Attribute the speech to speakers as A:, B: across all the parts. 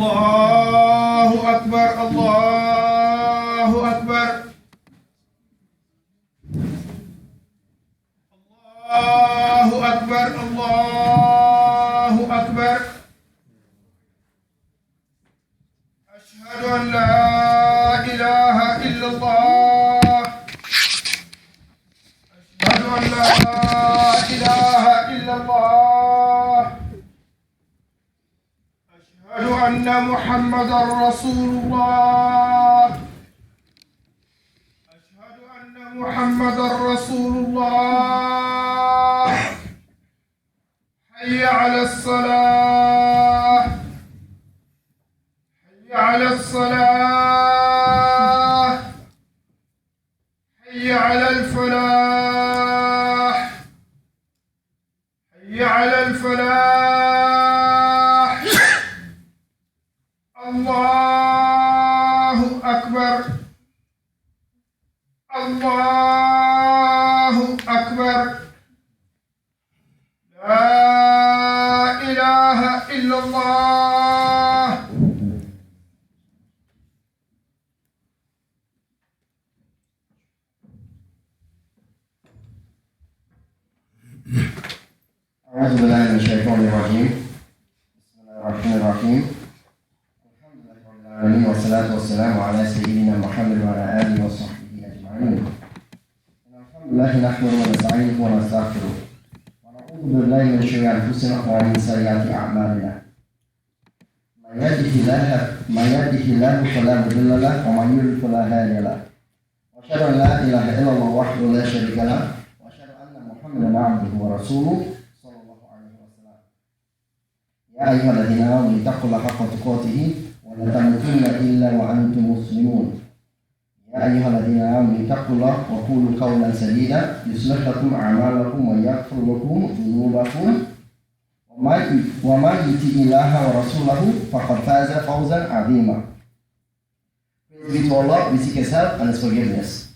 A: الله أكبر الله أكبر الله أكبر الله أكبر أشهد أن لا إله إلا الله أشهد أن لا إله إلا الله أشهد أن محمدا رسول الله أشهد أن محمدا رسول الله حي على الصلاة حي على الصلاة حي على الفلاح حي على الفلاح الله أكبر الله أكبر لا إله إلا الله
B: أعوذ بالله من الشيطان الرجيم بسم الله الرحمن الرحيم الحمد لله رب العالمين والصلاة والسلام على سيدنا محمد وعلى آله وصحبه أجمعين الحمد لله نحمده ونستعينه ونستغفره ونعوذ بالله من شرور أنفسنا ومن سيئات أعمالنا من يهده الله فلا مضل له ومن يضلل فلا هادي له وأشهد أن لا إله إلا الله وحده لا شريك له وأشهد أن محمدا عبده ورسوله يا أيها الذين آمنوا اتقوا الله حق تقاته ولا تموتن إلا وأنتم مسلمون يا أيها الذين آمنوا اتقوا الله وقولوا قولا سديدا يصلح لكم أعمالكم ويغفر لكم ذنوبكم ومن يطع الله ورسوله فقد فاز فوزا عظيما. Praise be to Allah, we seek His help and His forgiveness.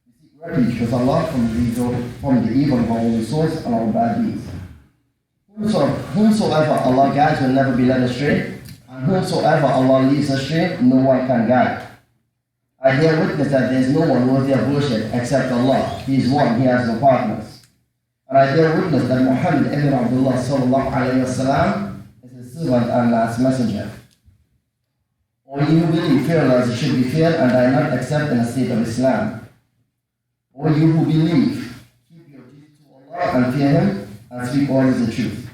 B: We seek refuge with Allah from the evil of our own souls and our bad deeds. Whomsoever Allah guides will never be led astray, and whomsoever Allah leaves astray, no one can guide. I bear witness that there is no one worthy of worship except Allah. He is one, He has no partners. And I bear witness that Muhammad ibn Abdullah sallallahu alayhi wa sallam is His servant and last messenger. O you who believe, fear Allah as you should be feared, and are not except in a state of Islam. O you who believe, keep your duty to Allah and fear Him, and speak always the truth.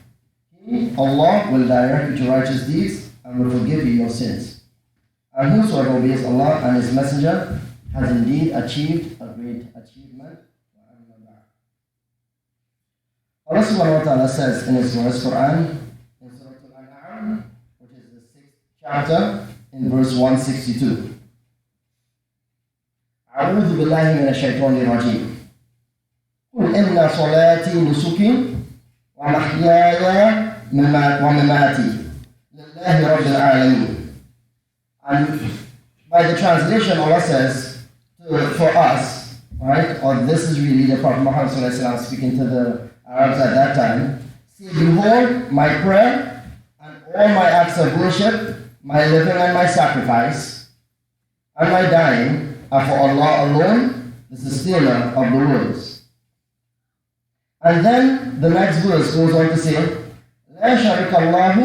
B: Allah will direct you to righteous deeds and will forgive you your sins. And whosoever obeys Allah and His Messenger has indeed achieved a great achievement. Allah subhanahu wa ta'ala says in His verse Quran, in Surah Al-An'am, which is the 6th chapter, in verse 162. أعوذ بالله من الشيطان الرجيم. قل إن صلاتي نسكي ومحياي ومماتي لله رب العالمين. And by the translation, Allah says for us, right, or this is really the Prophet Muhammad speaking to the Arabs at that time, say, behold, my prayer and all my acts of worship, my living and my sacrifice, and my dying are for Allah alone, the sustainer of the worlds. And then the next verse goes on to say, لا شريك الله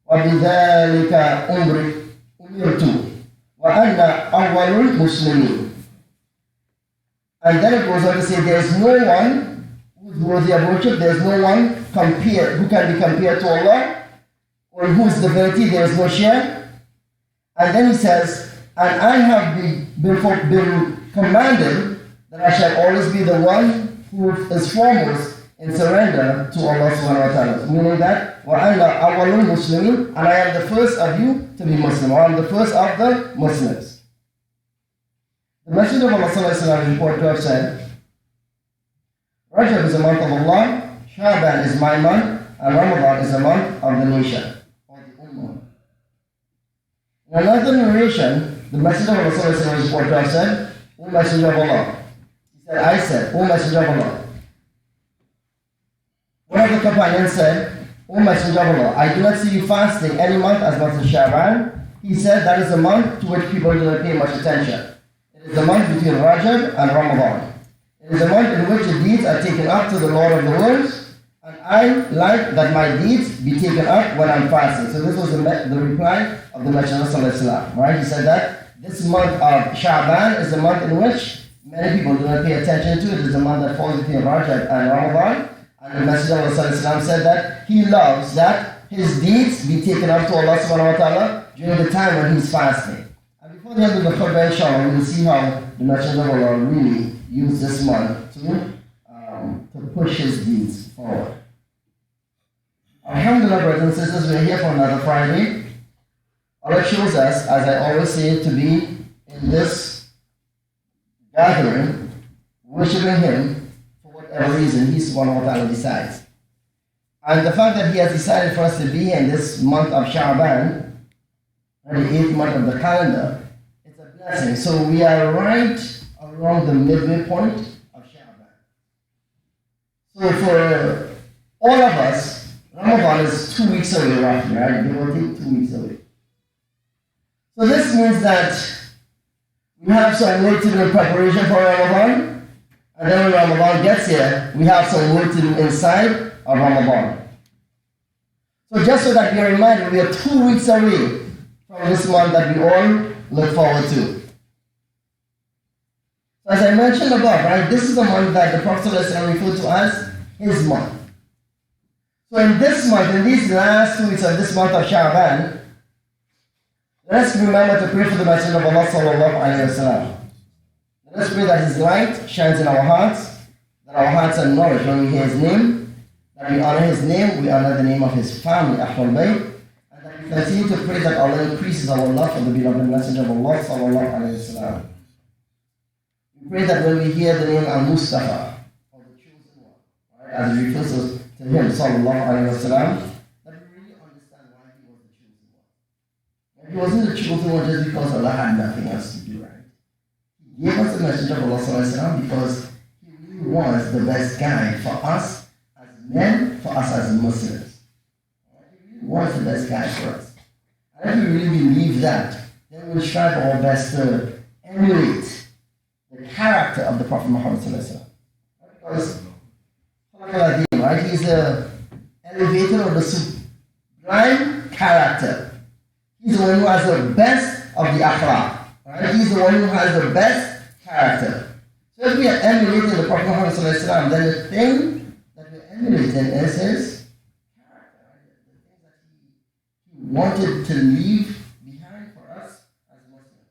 B: وبذلك أمرت وأنا أول المسلمين. And then it goes on to say, there is no one who is worthy of worship, there is no one who can be compared to Allah, or in whose divinity there is no share. And then he says, and I have been commanded that I shall always be the one who is foremost in surrender to Allah subhanahu wa ta'ala. Meaning that, وَأَنَا أَوَّلُ الْمُسْلِمِينَ, and I am the first of you to be Muslim, or I am the first of the Muslims. The Messenger of Allah sallallahu alayhi wa sallam reported to have said, Rajab is a month of Allah, Shaban is my month, and Ramadan is a month of the nation, or the Ummah. In another narration, the Messenger of Allah sallallahu alayhi wa sallam reported to have said, O Messenger of Allah, I said, O Messenger of Allah. One of the companions said, O Messenger of Allah, I do not see you fasting any month as much as Sha'ban. He said that is a month to which people do not pay much attention. It is the month between Rajab and Ramadan. It is a month in which the deeds are taken up to the Lord of the worlds, and I like that my deeds be taken up when I'm fasting. So this was the reply of the Messenger of Allah. Right? He said that this month of Sha'ban is the month in which many people do not pay attention to. It is the month that falls between Rajab and Ramadan. And the Messenger of Allah said that he loves that his deeds be taken up to Allah subhanahu wa ta'ala during the time when he's fasting. And before the end of the khutbah, inshallah, we will see how the Messenger of Allah really used this month to push his deeds forward. Alhamdulillah, brothers and sisters, we are here for another Friday. Allah chose us, as I always say, to be in this gathering, worshiping Him for whatever reason He subhanahu wa ta'ala decides. And the fact that He has decided for us to be here in this month of Sha'ban, the 8th month of the calendar, it's a blessing. So we are right around the midway point of Sha'ban. So for all of us, Ramadan is 2 weeks away roughly, right? Give or take 2 weeks away. So this means that we have some work to do in preparation for Ramadan, and then when Ramadan gets here, we have some work to do inside of Ramadan. So just so that we are reminded, we are 2 weeks away from this month that we all look forward to. So as I mentioned above, right, this is the month that the Prophet ﷺ referred to as his month. So in this month, in these last 2 weeks of this month of Sha'ban, let's remember to pray for the Messenger of Allah sallallahu alayhi wa sallam. Let us pray that his light shines in our hearts, that our hearts are nourished when we hear his name, that we honor his name, we honor the name of his family, Ahlul Bayt, and that we continue to pray that Allah increases our love for the beloved Messenger of Allah sallallahu alayhi wa sallam. We pray that when we hear the name Al-Mustafa, or the chosen one, right, as it refers to him sallallahu alayhi wa sallam, that we really understand why he was the chosen one. He wasn't the chosen one just because Allah had nothing else to do, right? He gave us the Messenger of Allah sallallahu alayhi wa sallam because he really was the best guide for us as men, for us as Muslims. He really was the best guide for us. And if we really believe that, then we'll strive our best to emulate the character of the Prophet Muhammad sallallahu alayhi wa sallam. Because right? He's the elevator of the sublime character. He's the one who has the best of the akhlaq. Right? He's the one who has the best character. So if we are emulating the Prophet Muhammad ﷺ, then the thing that we're emulating is his character. Right? The things that he wanted to leave behind for us as Muslims.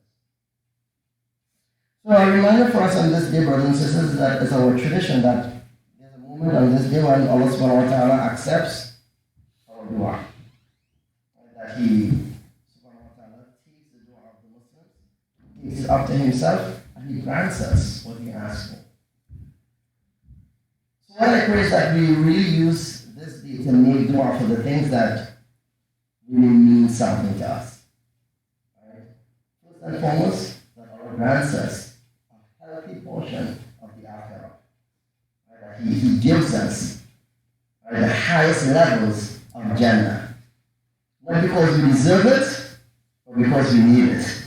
B: So a reminder for us on this day, brothers and sisters, is that it's our tradition that on this day when Allah subhanahu wa ta'ala accepts our dua. That He subhanahu wa ta'ala takes the dua of the Muslims, takes it up to Himself, and He grants us what we ask for. So what I pray is that we really use this day to make dua for the things that really mean something to us. Right? First and foremost, that Allah grants us a healthy portion of the akhirah. He gives us the highest levels of Jannah. Not because we deserve it, but because we need it.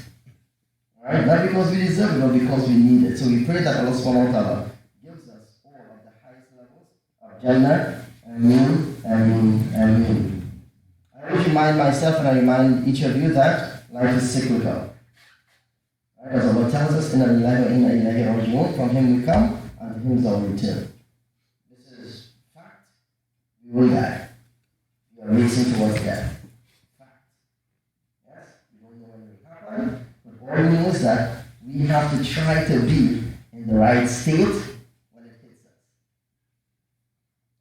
B: Right? Not because we deserve it, but because we need it. So we pray that Allah subhanahu wa ta'ala gives us all of the highest levels of Jannah. Ameen, ameen, ameen. I always remind myself and I remind each of you that life is cyclical. Right? As Allah tells us, Inna lillahi wa inna ilayhi raji'un, from Him we come and to Him is our return. We will die. We are racing towards death. Yes, we don't know when it will happen, but all we know is that we have to try to be in the right state when it hits us.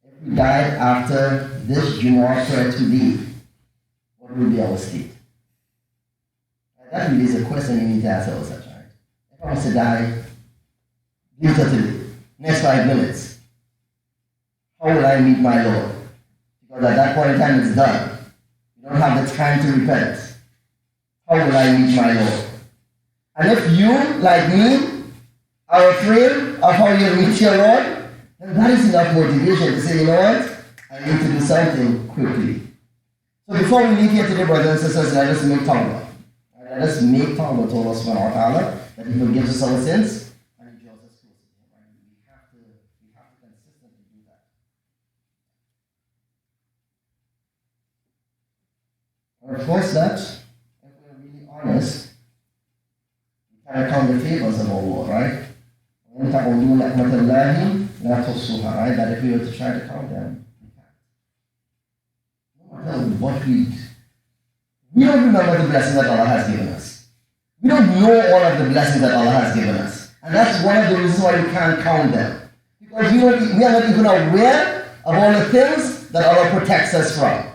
B: If we died after this Jumu'ah prayer today, what will be our state? That really is a question you need to ask ourselves, right? If I was to die later today, next 5 minutes, how will I meet my Lord? Because at that point in time it's done. You don't have the time to repent. How will I meet my Lord? And if you, like me, are afraid of how you'll meet your Lord, then that is enough motivation to say, you know what? I need to do something quickly. So before we leave here today, brothers and sisters, let us make tawbah. Let us make tawbah to Allah subhanahu wa ta'ala, that He forgives us our sins and He draws us closer to Him. Right? We have to consistently do that. And of course, that, if we're really honest, we cannot count the favors of our Lord, right? Right? That if we were to try to count them, we can't. No matter what we don't remember the blessings that Allah has given us. We don't know all of the blessings that Allah has given us. And that's one of the reasons why we can't count them. Because we are not even aware of all the things that Allah protects us from.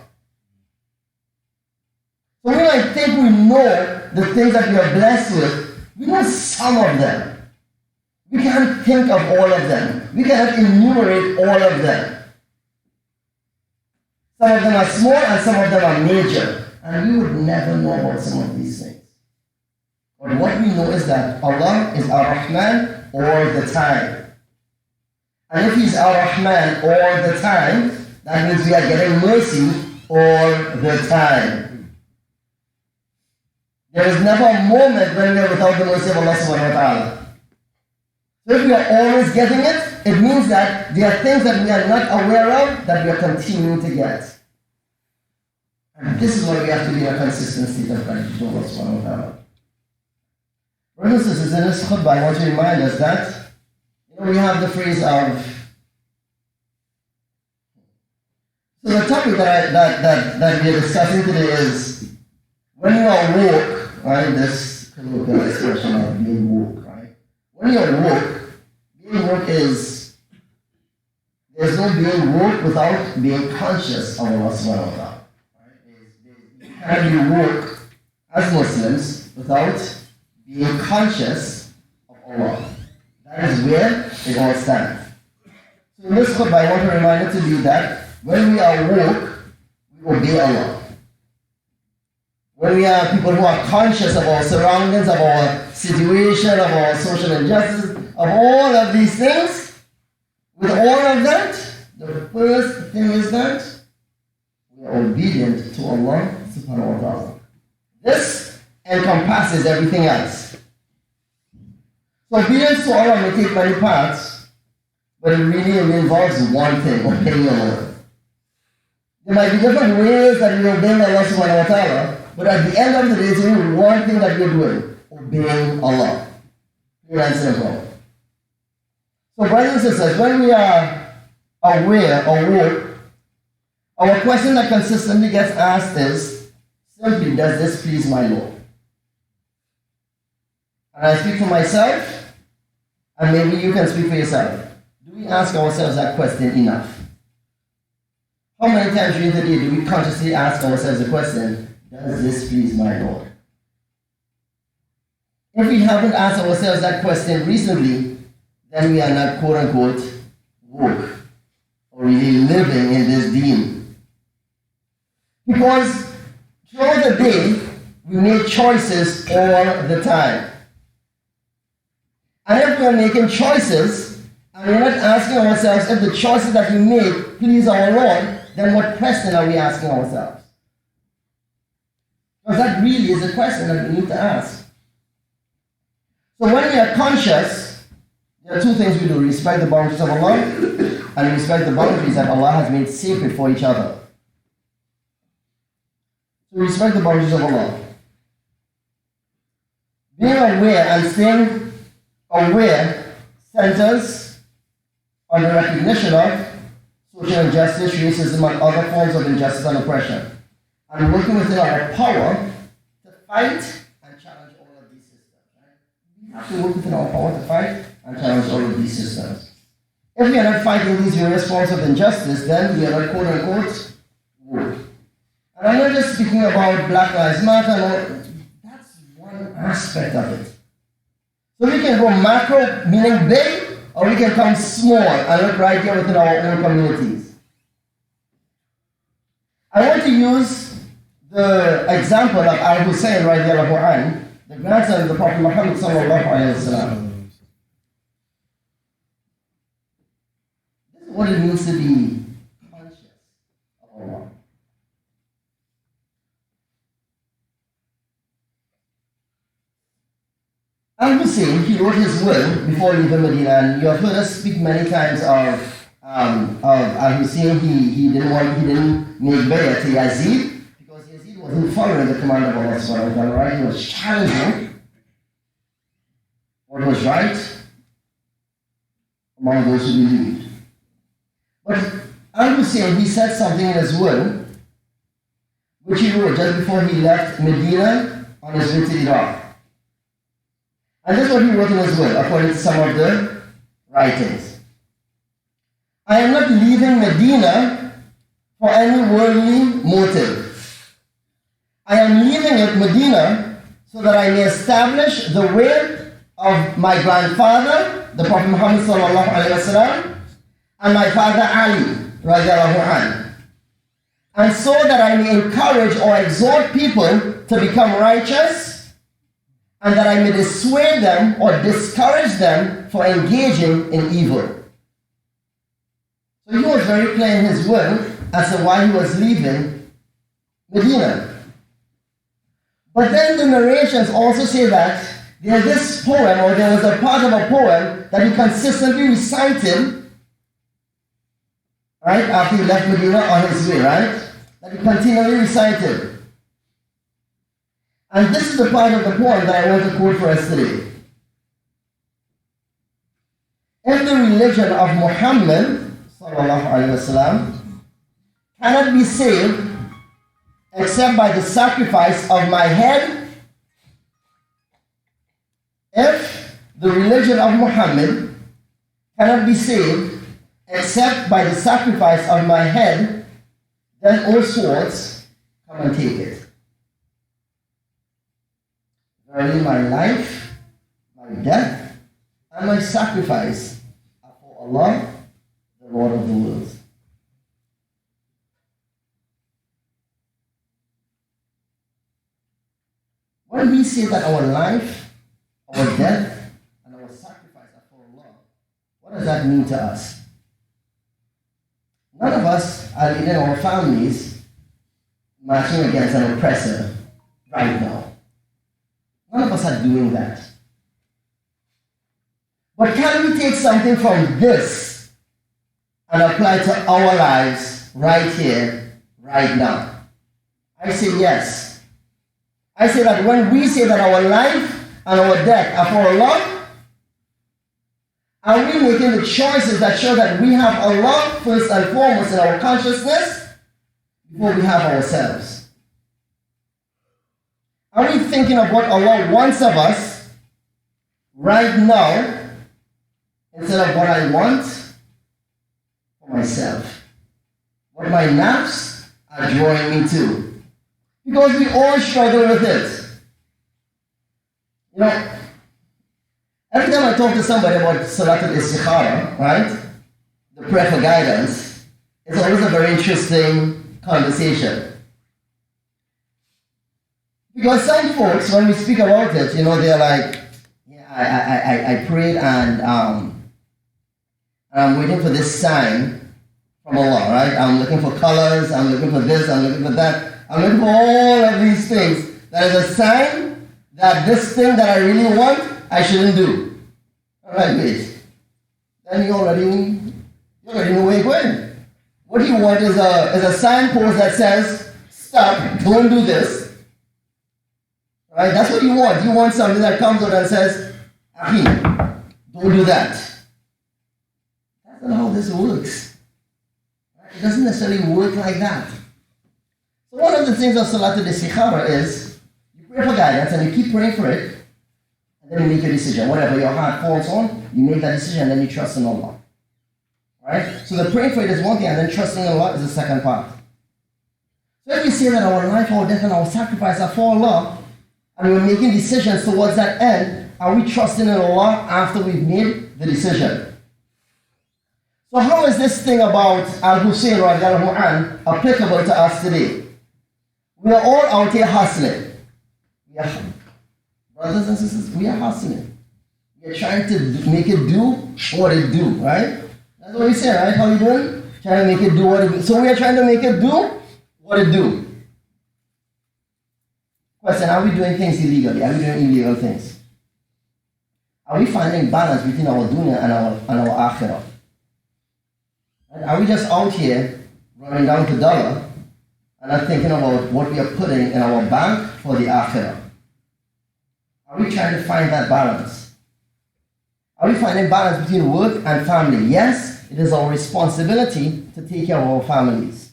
B: So we might think we know the things that we are blessed with. We know some of them. We can't think of all of them. We cannot enumerate all of them. Some of them are small and some of them are major. And we would never know about some of these things. But what we know is that Allah is Ar-Rahman all the time. And if He's Ar-Rahman all the time, that means we are getting mercy all the time. There is never a moment when we are without the mercy of Allah subhanahu wa ta'ala. So if we are always getting it, it means that there are things that we are not aware of that we are continuing to get. And this is why we have to be in a consistent state of gratitude to Allah subhanahu wa ta'ala. Brothers and sisters, in this khutbah, I want to remind us that, we have the phrase of, so the topic that we are discussing today is, when you are woke, right, this colloquial expression of being woke, right? When you are woke, being woke is, there's no being woke without being conscious of Allah subhanahu wa ta'ala. And we work as Muslims without being conscious of Allah. That is where it all stands. So in this khutbah, I want to remind you to be that when we are woke, we obey Allah. When we are people who are conscious of our surroundings, of our situation, of our social injustice, of all of these things, with all of that, the first thing is that we are obedient to Allah subhanahu wa ta'ala. This encompasses everything else. So obedience to Allah may take many parts, but it really involves one thing, obeying Allah. There might be different ways that we obey Allah subhanahu wa ta'ala, but at the end of the day, it's only one thing that we're doing, obeying Allah. Pure and simple. So brothers and sisters, when we are aware or woke, our question that consistently gets asked is, simply, does this please my Lord? And I speak for myself, and maybe you can speak for yourself. Do we ask ourselves that question enough? How many times during the day do we consciously ask ourselves the question, does this please my Lord? If we haven't asked ourselves that question recently, then we are not quote-unquote woke, or really living in this deen. Because throughout the day, we make choices all the time. And if we are making choices, and we're not asking ourselves if the choices that we make please our Lord, then what question are we asking ourselves? Because that really is a question that we need to ask. So when we are conscious, there are two things we do. We respect the boundaries of Allah, and we respect the boundaries that Allah has made sacred for each other. To respect the boundaries of Allah. Being aware and staying aware centers on the recognition of social injustice, racism, and other forms of injustice and oppression, and working within our power to fight and challenge all of these systems. Right? We have to work within our power to fight and challenge all of these systems. If we are not fighting these various forms of injustice, then we are not quote-unquote woke. And I'm not just speaking about Black Lives Matter, that's one aspect of it. So we can go macro, meaning big, or we can come small and look right here within our own communities. I want to use the example of Al-Hussein radiallahu anhu, the grandson of the Prophet Muhammad sallallahu alayhi wa sallam. This is what it means to be conscious. Al-Hussein, he wrote his will before leaving Medina, and you have heard us speak many times of Al-Hussein. He didn't make bay'ah to Yazid because Yazid wasn't following the command of Allah subhanahu wa ta'ala, right? He was challenging what was right among those who believed. But Al-Hussein, he said something in his will, which he wrote just before he left Medina on his way to Iraq. And this is what he wrote in his will, according to some of the writings. I am not leaving Medina for any worldly motive. I am leaving Medina so that I may establish the way of my grandfather, the Prophet Muhammad sallallahu alaihi wasallam, and my father Ali, radiallahu anhu, and so that I may encourage or exhort people to become righteous, and that I may dissuade them or discourage them for engaging in evil. So he was very clear in his will as to why he was leaving Medina. But then the narrations also say that there's this poem, or there was a part of a poem that he consistently recited, right, after he left Medina on his way, right? That he continually recited. And this is the part of the poem that I want to quote for us today. If the religion of Muhammad sallallahu alaihi wasallam cannot be saved except by the sacrifice of my head, if the religion of Muhammad cannot be saved except by the sacrifice of my head, then all swords come and take it. Verily my life, my death, and my sacrifice are for Allah, the Lord of the worlds. When we say that our life, our death, and our sacrifice are for Allah, what does that mean to us? None of us are in our families marching against an oppressor right now. None of us are doing that. But can we take something from this and apply it to our lives right here, right now? I say yes. I say that when we say that our life and our death are for Allah, are we making the choices that show that we have Allah first and foremost in our consciousness before we have ourselves? Are we thinking of what Allah wants of us right now instead of what I want for myself? What my nafs are drawing me to? Because we all struggle with it. You know, every time I talk to somebody about Salatul Istikhara, right, the prayer for guidance, it's always a very interesting conversation. Because some folks, when we speak about it, you know, they're like, yeah, I prayed and I'm waiting for this sign from Allah, right? I'm looking for colors, I'm looking for this, I'm looking for that. I'm looking for all of these things. That is a sign that this thing that I really want, I shouldn't do. All right, wait. Then you already know where you're going. What you want is a signpost that says, stop, don't do this. Right? That's what you want. You want something that comes out and says, Ahi, don't do that. That's not how this works. Right? It doesn't necessarily work like that. So one of the things of Salatul Istikhara is, you pray for guidance and you keep praying for it, and then you make a decision. Whatever your heart falls on, you make that decision and then you trust in Allah. Right? So the praying for it is one thing, and then trusting in Allah is the second part. So if we say that our life, our death, and our sacrifice are for Allah, and we're making decisions towards that end, are we trusting in Allah after we've made the decision? So how is this thing about Al-Hussein radiallahu anhu applicable to us today? We are all out here hustling. We are, brothers and sisters, we are hustling. We are trying to make it do what it do, right? That's what we say, right? How you doing? Trying to make it do what it do. So we are trying to make it do what it do. Question, are we doing things illegally? Are we doing illegal things? Are we finding balance between our dunya and our akhirah? And are we just out here running down to dollar and not thinking about what we are putting in our bank for the akhirah? Are we trying to find that balance? Are we finding balance between work and family? Yes, it is our responsibility to take care of our families.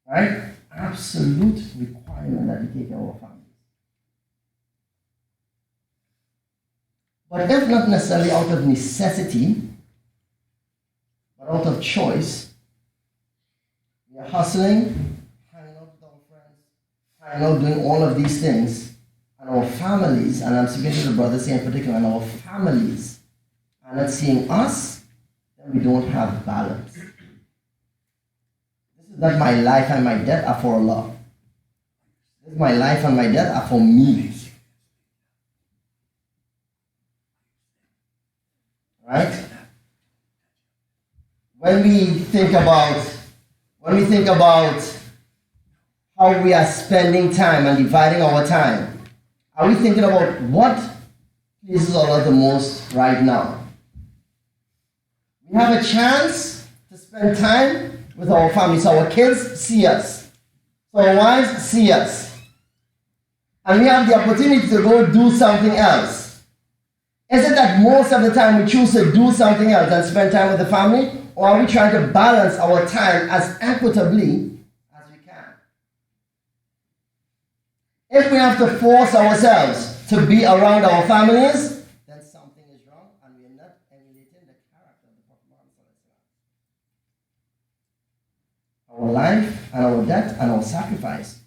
B: Right? Absolute requirement that we take care of our families. But if not necessarily out of necessity, but out of choice, we are hustling, hanging out with our friends, hanging out doing all of these things, and our families, and I'm speaking to the brothers here in particular, and our families are not seeing us, then we don't have balance. This is not my life and my death are for Allah. This is my life and my death are for me. Right? When we think about how we are spending time and dividing our time, are we thinking about what pleases Allah the most right now? We have a chance to spend time with our families. So our kids see us. So our wives see us. And we have the opportunity to go do something else. Is it that most of the time we choose to do something else and spend time with the family? Or are we trying to balance our time as equitably as we can? If we have to force ourselves to be around our families, then something is wrong and we are not emulating the character of the Prophet Muhammad. Our life and our death and our sacrifice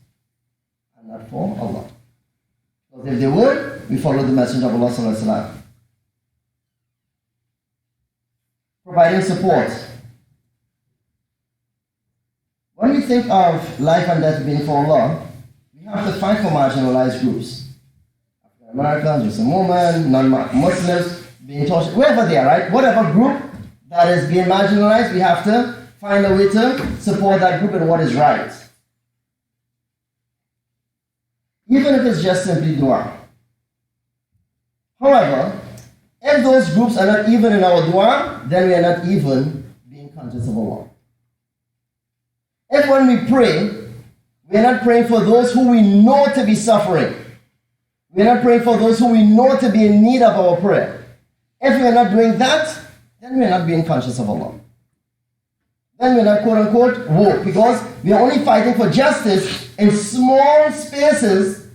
B: are not for Allah. Because if they were, we follow the Messenger of Allah. Providing support. When we think of life and death being for Allah, we have to fight for marginalized groups. African Americans, Muslim women, non-Muslims, being tortured, wherever they are, right? Whatever group that is being marginalized, we have to find a way to support that group in what is right. Even if it's just simply dua. However, if those groups are not even in our dua, then we are not even being conscious of Allah. If when we pray, we are not praying for those who we know to be suffering, we are not praying for those who we know to be in need of our prayer. If we are not doing that, then we are not being conscious of Allah. Then we are not quote unquote woke, because we are only fighting for justice in small spaces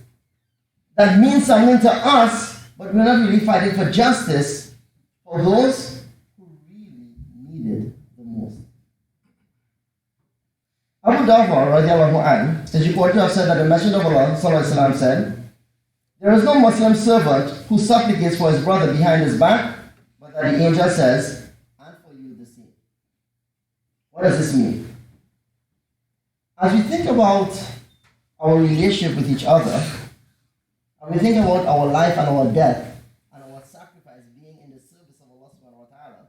B: that mean something to us, but we're not really fighting for justice for those who really need it the most. Abu Dawud radiallahu anhu is reported to have said that the Messenger of Allah sallallahu alaihi wasallam said, "There is no Muslim servant who supplicates for his brother behind his back, but that the angel says, and for you the same." What does this mean? As we think about our relationship with each other, and we think about our life and our death and our sacrifice being in the service of Allah subhanahu wa ta'ala,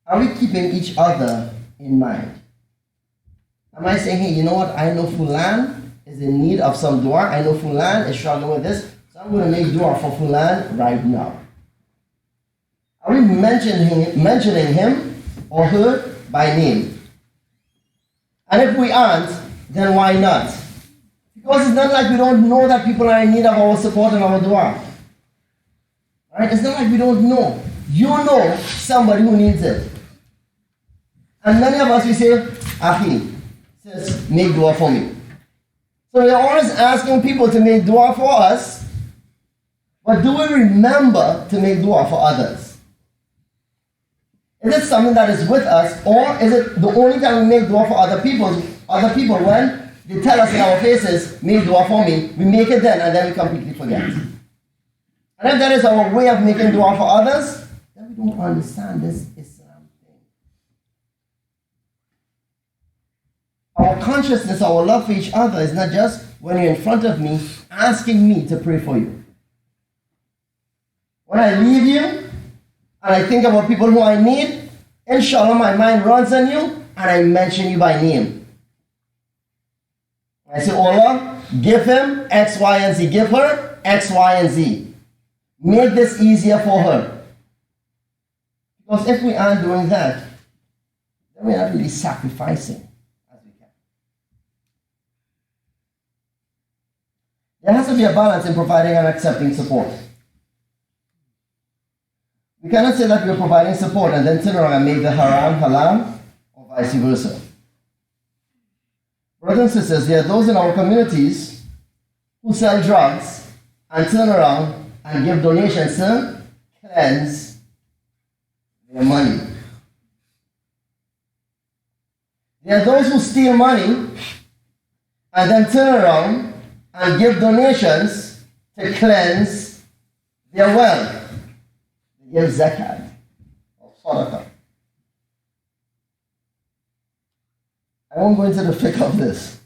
B: are we keeping each other in mind? Am I saying, hey, you know what, I know Fulan is in need of some dua, I know Fulan is struggling with this, so I'm going to make dua for Fulan right now. Are we mentioning him or her by name? And if we aren't, then why not? Because it's not like we don't know that people are in need of our support and our dua. Right? It's not like we don't know. You know somebody who needs it. And many of us, we say, Ahi, sis, make dua for me. So we're always asking people to make dua for us, but do we remember to make dua for others? Is it something that is with us, or is it the only time we make dua for other people when they tell us in our faces, make dua for me, we make it then, and then we completely forget. And if that is our way of making dua for others, then we don't understand this Islam thing. Our consciousness, our love for each other is not just when you're in front of me, asking me to pray for you. When I leave you, and I think about people who I need, inshallah my mind runs on you, and I mention you by name. I say, Allah, give him X, Y, and Z. Give her X, Y, and Z. Make this easier for her. Because if we aren't doing that, then we're not really sacrificing as we can. There has to be a balance in providing and accepting support. We cannot say that we're providing support and then turn around and make the haram halal, or vice versa. Brothers and sisters, there are those in our communities who sell drugs and turn around and give donations to cleanse their money. There are those who steal money and then turn around and give donations to cleanse their wealth. They give zakat or sadaqah. I won't go into the fiqh of this.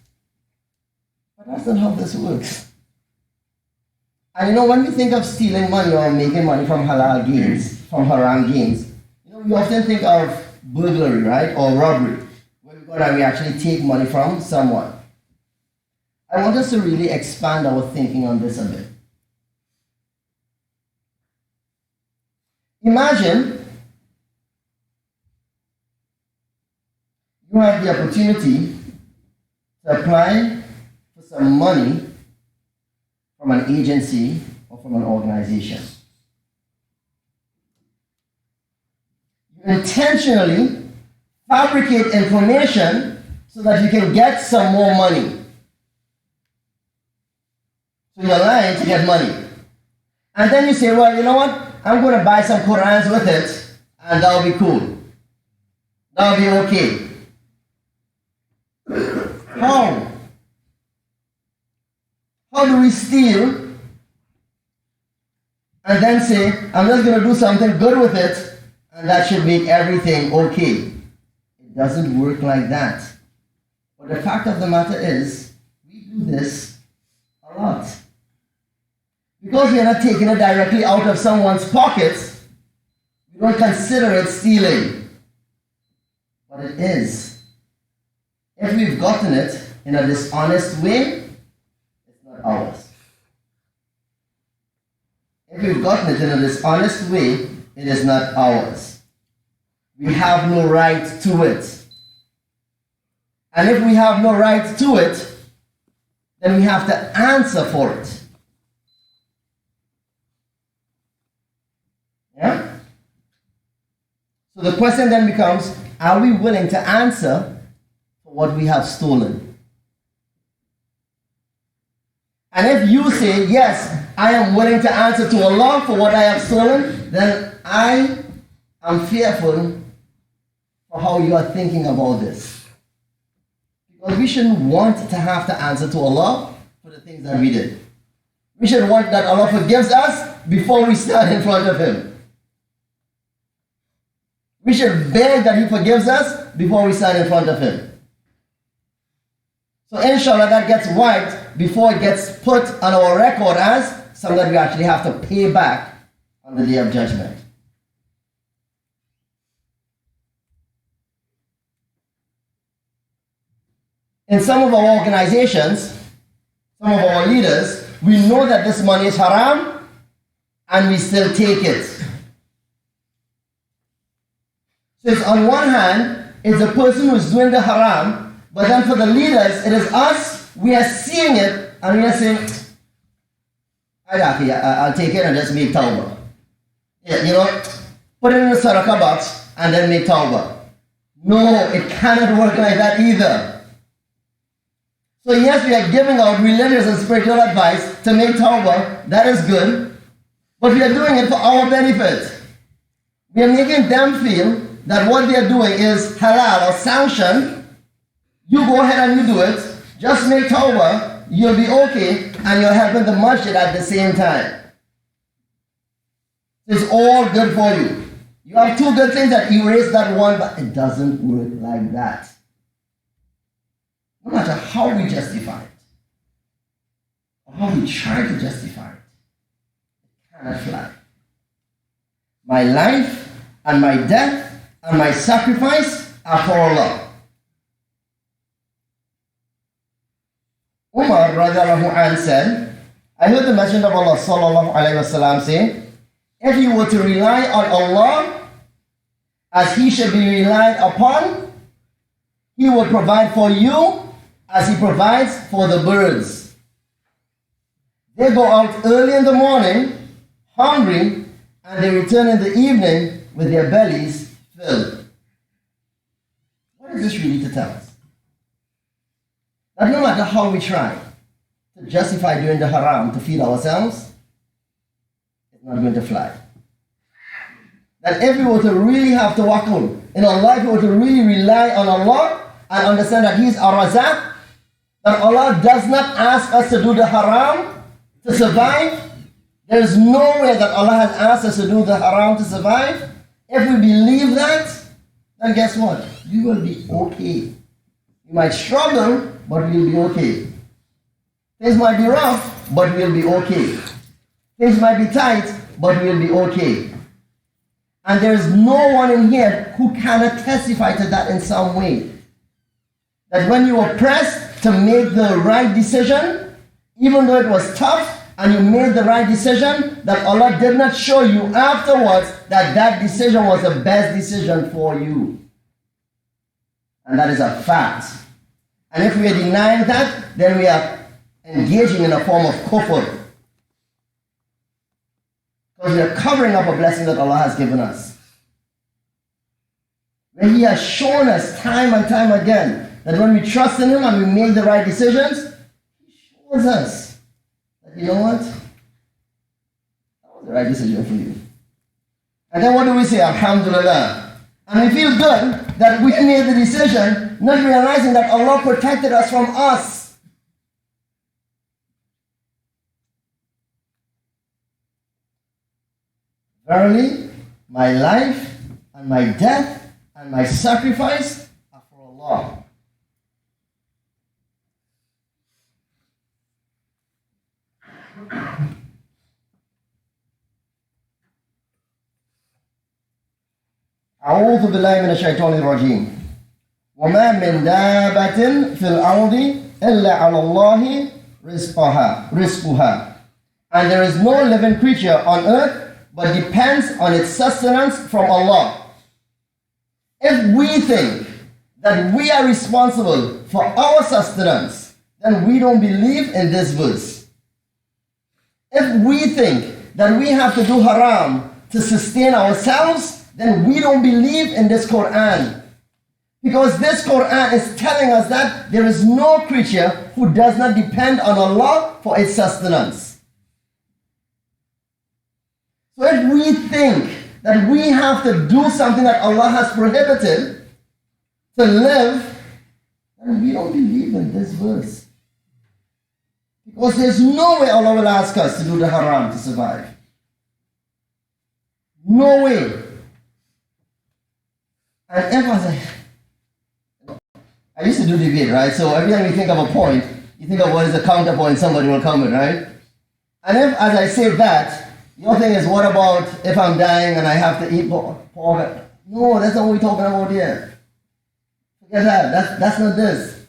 B: But that's not how this works. And you know, when we think of stealing money or making money from halal gains, from haram gains, you know, we often think of burglary, right? Or robbery, where we go and we actually take money from someone. I want us to really expand our thinking on this a bit. Imagine you have the opportunity to apply for some money from an agency or from an organization. You intentionally fabricate information so that you can get some more money. So you're lying to get money. And then you say, well, you know what? I'm going to buy some Qurans with it, and that'll be cool. That'll be okay. How? How do we steal and then say, I'm just going to do something good with it, and that should make everything okay? It doesn't work like that. But the fact of the matter is, we do this a lot. Because we are not taking it directly out of someone's pockets, we don't consider it stealing. But it is. If we've gotten it in a dishonest way, it's not ours. If we've gotten it in a dishonest way, it is not ours. We have no right to it. And if we have no right to it, then we have to answer for it. Yeah? So the question then becomes, are we willing to answer for what we have stolen? And if you say, yes, I am willing to answer to Allah for what I have stolen, then I am fearful for how you are thinking about this. Because we shouldn't want to have to answer to Allah for the things that we did. We should want that Allah forgives us before we stand in front of Him. We should beg that He forgives us before we stand in front of Him. So inshallah that gets wiped before it gets put on our record as something that we actually have to pay back on the Day of Judgment. In some of our organizations, some of our leaders, we know that this money is haram and we still take it. So it's on one hand, it's the person who is doing the haram, but then for the leaders, it is us, we are seeing it, and we are saying, I'll take it and just make tawbah. Yeah, you know, put it in the sadaqah box and then make tawbah. No, it cannot work like that either. So yes, we are giving out religious and spiritual advice to make tawbah, that is good, but we are doing it for our benefit. We are making them feel that what they are doing is halal or sanctioned. You go ahead and you do it, just make tawbah, you'll be okay, and you're helping the masjid at the same time. It's all good for you. You have two good things that erase that one, but it doesn't work like that. No matter how we justify it, or how we try to justify it, it cannot fly. My life and my death and my sacrifice are for Allah. Umar radiallahu anhu said, I heard the Messenger of Allah sallallahu alaihi wasallam say, if you were to rely on Allah as He should be relied upon, He will provide for you as He provides for the birds. They go out early in the morning, hungry, and they return in the evening with their bellies filled. What is this really to tell us? That no matter how we try to justify doing the haram to feed ourselves, it's not going to fly. That if we were to really have tawakkul in our life, we were to really rely on Allah and understand that He is Ar-Razaq, that Allah does not ask us to do the haram to survive. There is no way that Allah has asked us to do the haram to survive. If we believe that, then guess what? We will be okay. We might struggle, but we'll be okay. Things might be rough, but we'll be okay. Things might be tight, but we'll be okay. And there is no one in here who cannot testify to that in some way. That when you were pressed to make the right decision, even though it was tough, and you made the right decision, that Allah did not show you afterwards that that decision was the best decision for you. And that is a fact. And if we are denying that, then we are engaging in a form of kufr. Because we are covering up a blessing that Allah has given us. Where He has shown us time and time again that when we trust in Him and we make the right decisions, He shows us that, you know what? That was the right decision for you. And then what do we say? Alhamdulillah. And we feel good that we made the decision, not realizing that Allah protected us from us. Verily, my life and my death and my sacrifice are for Allah. أعوذ بالله من الشيطان الرجيم وما من دابة في الأرض إلا على الله رزقها. And there is no living creature on earth but depends on its sustenance from Allah. If we think that we are responsible for our sustenance, then we don't believe in this verse. If we think that we have to do haram to sustain ourselves, then we don't believe in this Quran. Because this Quran is telling us that there is no creature who does not depend on Allah for its sustenance. So if we think that we have to do something that Allah has prohibited to live, then we don't believe in this verse. Because there's no way Allah will ask us to do the haram to survive. No way. And I used to do debate, right? So every time you think of a point, you think of what is the counterpoint somebody will come with, right? And if, as I say that, your thing is, what about if I'm dying and I have to eat pork? No, that's not what we're talking about here. Forget that. That's not this.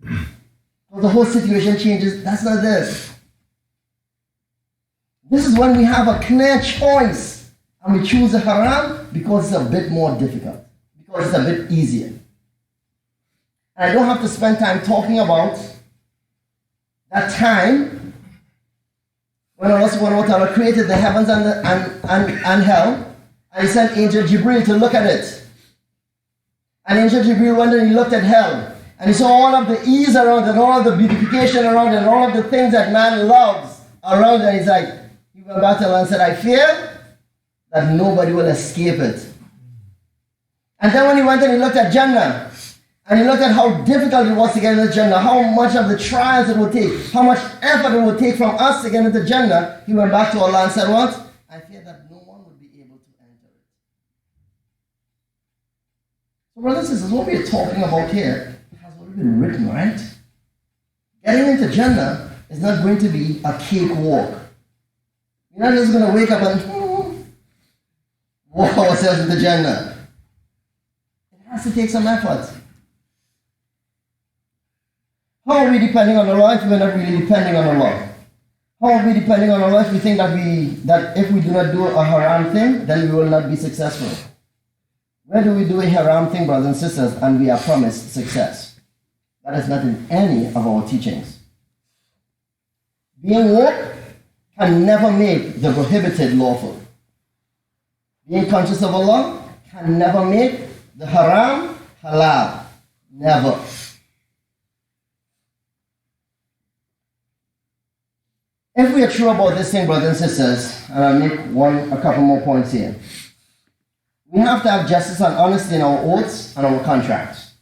B: Because the whole situation changes. That's not this. This is when we have a clear choice and we choose the haram because it's a bit more difficult. Because it's a bit easier. And I don't have to spend time talking about that time when Allah subhanahu wa ta'ala created the heavens and hell, and He sent Angel Jibreel to look at it. And Angel Jibreel went and he looked at hell, and he saw all of the ease around it, and all of the beautification around it, and all of the things that man loves around it. And he's like, he went back to Allah and said, I fear that nobody will escape it. And then when he went and he looked at Jannah, and he looked at how difficult it was to get into Jannah, how much of the trials it would take, how much effort it would take from us to get into Jannah, he went back to Allah and said, what? I fear that no one would be able to enter it. So brothers and sisters, what we are talking about here has already been written, right? Getting into Jannah is not going to be a cakewalk. You're not just going to wake up and walk ourselves into Jannah. It has to take some effort. How are we depending on Allah if we're not really depending on Allah? How are we depending on Allah if we think that if we do not do a haram thing, then we will not be successful? Where do we do a haram thing, brothers and sisters, and we are promised success? That is not in any of our teachings. Being woke can never make the prohibited lawful. Being conscious of Allah can never make the haram halal. Never. If we are true about this thing, brothers and sisters, and I'll make a couple more points here. We have to have justice and honesty in our oaths and our contracts.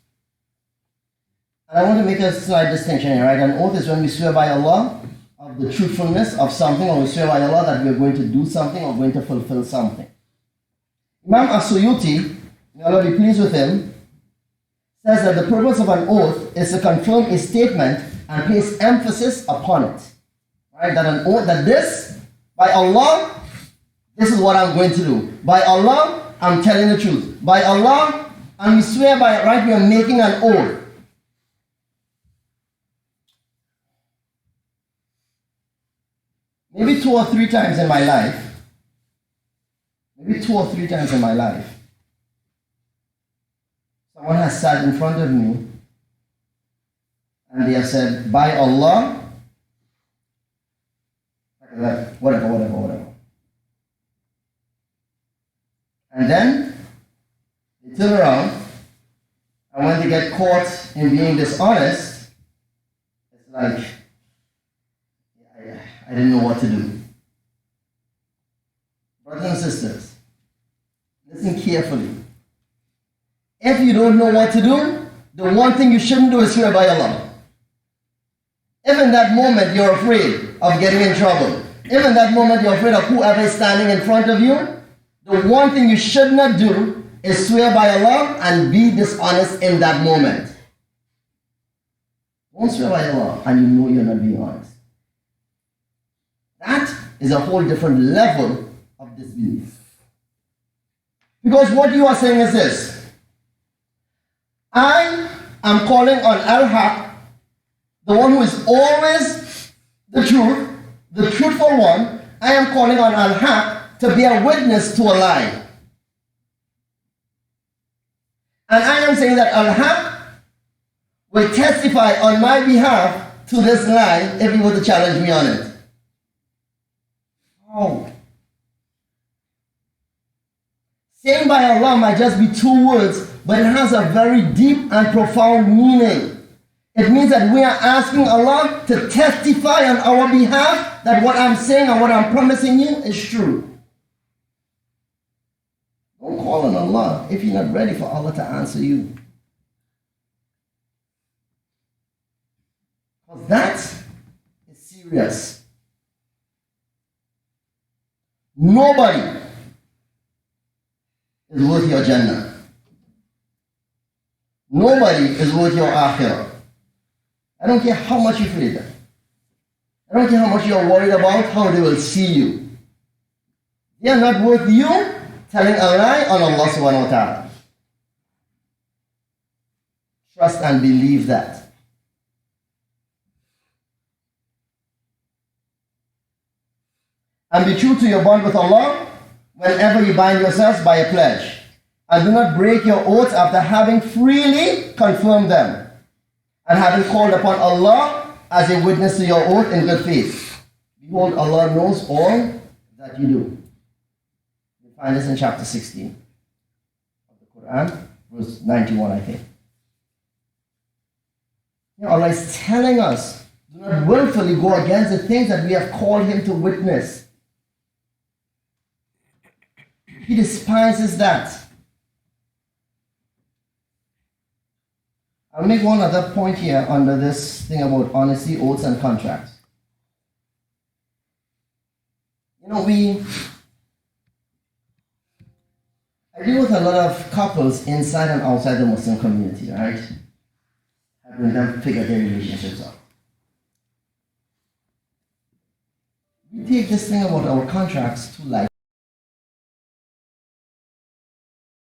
B: And I want to make a slight distinction here, right? An oath is when we swear by Allah of the truthfulness of something, or we swear by Allah that we are going to do something or going to fulfill something. Imam As-Suyuti, may Allah be pleased with him, says that the purpose of an oath is to confirm a statement and place emphasis upon it. Right? That an oath, that this, by Allah, this is what I'm going to do. By Allah, I'm telling the truth. By Allah, and we swear by it, right? We are making an oath. Maybe 2 or 3 times in my life, someone has sat in front of me and they have said, by Allah, whatever. And then they turn around, and when they get caught in being dishonest, it's like, I didn't know what to do. Brothers and sisters, listen carefully. If you don't know what to do, the one thing you shouldn't do is swear by Allah. If in that moment you're afraid of getting in trouble, if in that moment you're afraid of whoever is standing in front of you, the one thing you should not do is swear by Allah and be dishonest in that moment. Don't swear by Allah and you know you're not being honest. That is a whole different level of disbelief. Because what you are saying is this: I am calling on Al-Haq, the one who is always the truth, the truthful one. I am calling on Al-Haq to be a witness to a lie. And I am saying that Al-Haq will testify on my behalf to this lie if he were to challenge me on it. Oh. Saying by Allah might just be 2 words, but it has a very deep and profound meaning. It means that we are asking Allah to testify on our behalf that what I'm saying and what I'm promising you is true. Don't call on Allah if you're not ready for Allah to answer you. Because that is serious. Nobody is worth your Jannah. Nobody is worth your Akhirah. I don't care how much you fear them. I don't care how much you're worried about how they will see you. They are not worth you telling a lie on Allah subhanahu wa ta'ala. Trust and believe that. And be true to your bond with Allah whenever you bind yourselves by a pledge. And do not break your oaths after having freely confirmed them, and having called upon Allah as a witness to your oath in good faith. Behold, Allah knows all that you do. You find this in chapter 16 of the Quran, verse 91, I think. Allah is telling us, do not willfully go against the things that we have called Him to witness. He despises that. I'll make one other point here under this thing about honesty, oaths, and contracts. I deal with a lot of couples inside and outside the Muslim community, right? Helping them figure their relationships out. We take this thing about our contracts too lightly.